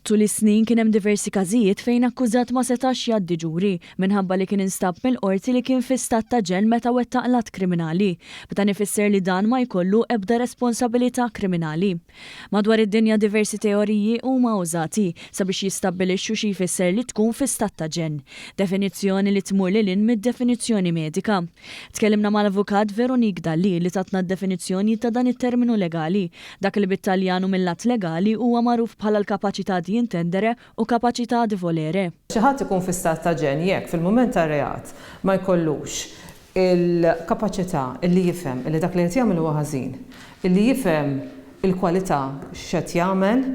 Tul is-snin kien hemm diversi każijiet fejn akkużat ma setax jgħaddi ġuri minħabba li kien instab mill-qorti li kien fi stat ta' ġenn meta wettaq lat kriminali, meta ifisser li dan ma jkollu ebda responsabilità kriminali. Madwar id-dinja diversi teoriji huma użati sabiex jistabbilixxu xi jfisser li tkun fi stat ta' ġenn, definizzjoni li tmur lil hinn mid-definizzjoni medika. Tkellimna mal-avukat Veronique Dalli li tatna d-definizzjoni ta' dan it-terminu legali, dak li bit-Taljanu mill-lat legali huwa magħruf bħala l-kapaċità di intendere u kapaċità di volere. Xi ħadd ikun fi stat ta' ġenn jekk fil-mument tar-reat ma jkollux il-kapaċità li jifhem li dak li qed jagħmel huwa ħażin, illi jifhem il-kwalità x'qed jagħmel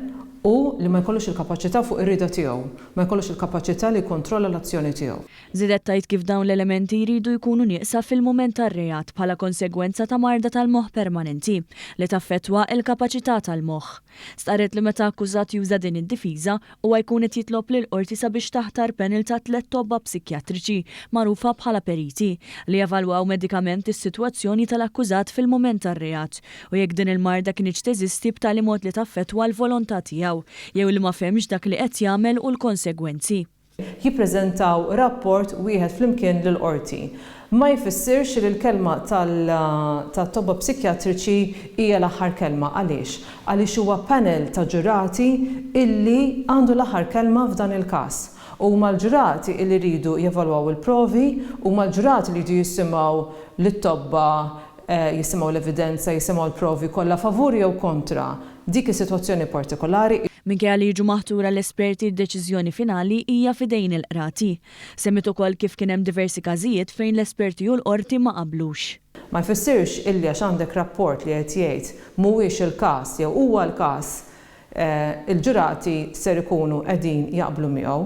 u li ma jkollux il-kapaċità fuq ir-rieda tiegħu, ma jkollux il-kapaċità li jkontrolla l-azzjoni tiegħu. Żidet tgħid kif dawn l-elementi jridu jkunu nieqsa fil-mument tar-reat bħala konsegwenza ta' marda tal-moħħ permanenti li taffettwa l-kapaċità tal-moħħ. Stqarret li meta akkużat juża din id-difiża huwa jkun qed jitlob lil qorti sabiex taħtar panel ta' 3 tobba psikjatriċi magħrufa bħala periti li jevalwaw medikament is-sitwazzjoni tal-akkużat fil-mument tar-reat u jekk din il-marda kienx teżisti b'tali mod li taffettwa l-volontà tiegħu jew li ma fehmx dak li qed jagħmel u l-konsegwenzi. Jippreżentaw rapport wieħed flimkien lill-qorti. Ma jfissirx li l-kelma tat-tobba psikjatriċi hija l-aħħar kelma għaliex? Għaliex huwa panel ta' ġurati illi għandu l-aħħar kelma f'dan il-każ. Huma l-ġurati illi jridu jevalwaw il-provi, huma l-ġurati li jridu jisimgħu lit-tobba jisimgħu l-evidenza, jisimgħu l-provi kollha favuri jew kontra dik is-sitwazzjoni partikolari. Minkejja li jiġu maħtura l-esperti d-deċiżjoni finali hija fidejn il-qrati. Semmit ukoll kif kien hemm diversi każijiet fejn l-esperti u l-qorti ma qablux. Ma jfissirx illi għax għandek rapport li qed jgħid mhuwiex il-każ jew huwa l-każ il-ġurati ser ikunu qegħdin jaqblu miegħu.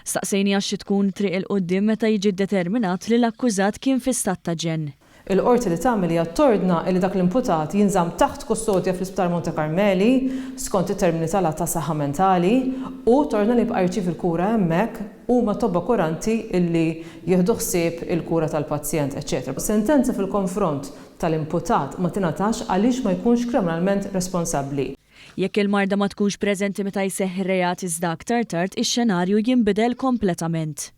Staqsejni għax tkun triq il-qudiem meta jiġi determinat li l-akkużat kien fi stat ta' ġenn. Il-qorti li tagħmel hija tordna li dak l-imputat jinżamm taħt kustodja fl-Isptar Monte Carmeli skont it-termini tal-att ta' saħħa mentali u tordna li jibqa' jirċiev il-kura hemmhekk huma tobba kuranti illi jieħdu ħsieb il-kura tal-pazjent, eċċetera. Sentenza fil-konfront tal-imputat ma tingħatax għaliex ma jkunx kriminalment responsabbli. Jekk il-marda ma tkunx preżenti meta jseħħ ir-reat iżda aktar tard ix-xenarju jinbidel kompletament.